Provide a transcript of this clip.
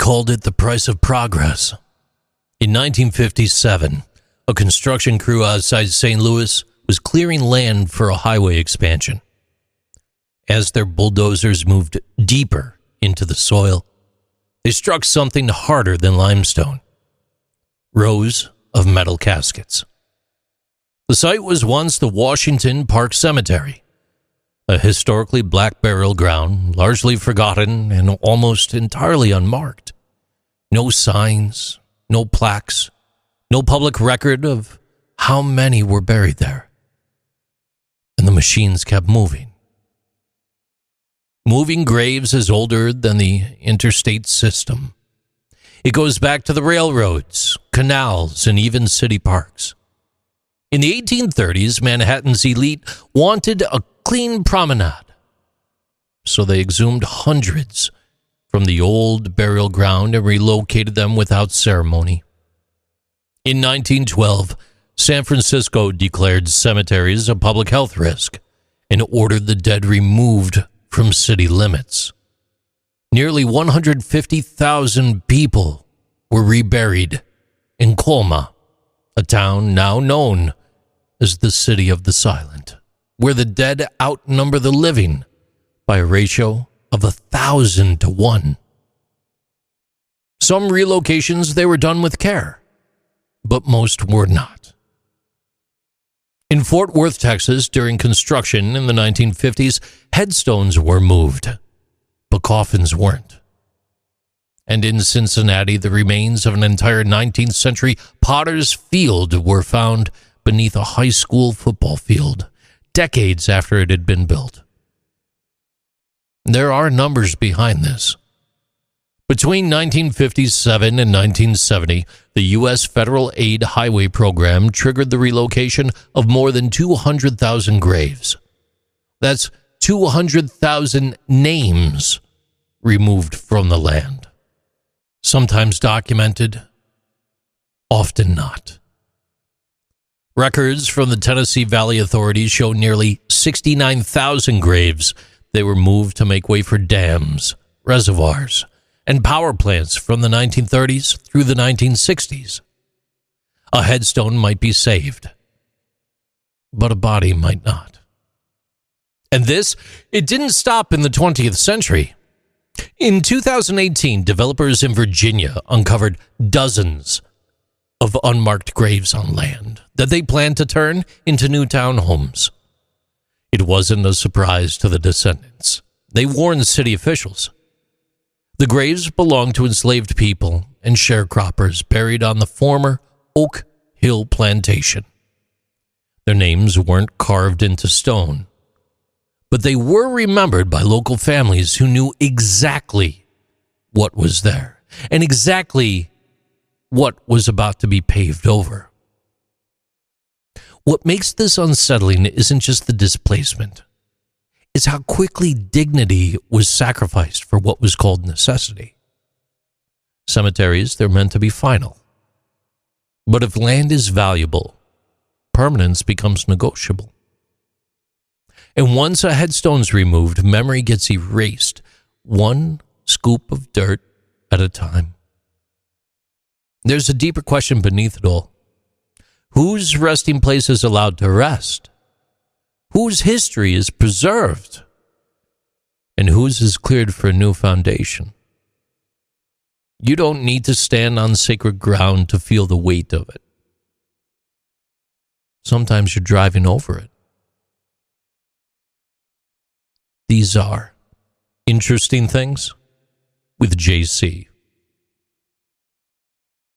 called it the price of progress. In 1957, a construction crew outside St. Louis was clearing land for a highway expansion. As their bulldozers moved deeper into the soil, they struck something harder than limestone: rows of metal caskets. The site was once the Washington Park Cemetery, a historically black burial ground, largely forgotten and almost entirely unmarked. No signs, no plaques, no public record of how many were buried there. And the machines kept moving. Moving graves is older than the interstate system. It goes back to the railroads, canals, and even city parks. In the 1830s, Manhattan's elite wanted a clean promenade, so they exhumed hundreds from the old burial ground and relocated them without ceremony. In 1912, San Francisco declared cemeteries a public health risk and ordered the dead removed from city limits. Nearly 150,000 people were reburied in Colma, a town now known as the City of the Silent, where the dead outnumber the living by a ratio of 1,000 to 1. Some relocations, they were done with care, but most were not. In Fort Worth, Texas, during construction in the 1950s, headstones were moved, but coffins weren't. And in Cincinnati, the remains of an entire 19th century potter's field were found beneath a high school football field, decades after it had been built. There are numbers behind this. Between 1957 and 1970, the U.S. Federal Aid Highway Program triggered the relocation of more than 200,000 graves. That's 200,000 names removed from the land. Sometimes documented, often not. Records from the Tennessee Valley Authority show nearly 69,000 graves they were moved to make way for dams, reservoirs, and power plants from the 1930s through the 1960s. A headstone might be saved, but a body might not. And this, it didn't stop in the 20th century. In 2018, developers in Virginia uncovered dozens of unmarked graves on land that they planned to turn into new townhomes. It wasn't a surprise to the descendants. They warned city officials. The graves belonged to enslaved people and sharecroppers buried on the former Oak Hill plantation. Their names weren't carved into stone, but they were remembered by local families who knew exactly what was there and exactly what was about to be paved over. What makes this unsettling isn't just the displacement. It's how quickly dignity was sacrificed for what was called necessity. Cemeteries, they're meant to be final. But if land is valuable, permanence becomes negotiable. And once a headstone's removed, memory gets erased, one scoop of dirt at a time. There's a deeper question beneath it all. Whose resting place is allowed to rest? Whose history is preserved? And whose is cleared for a new foundation? You don't need to stand on sacred ground to feel the weight of it. Sometimes you're driving over it. These are Interesting Things with JC.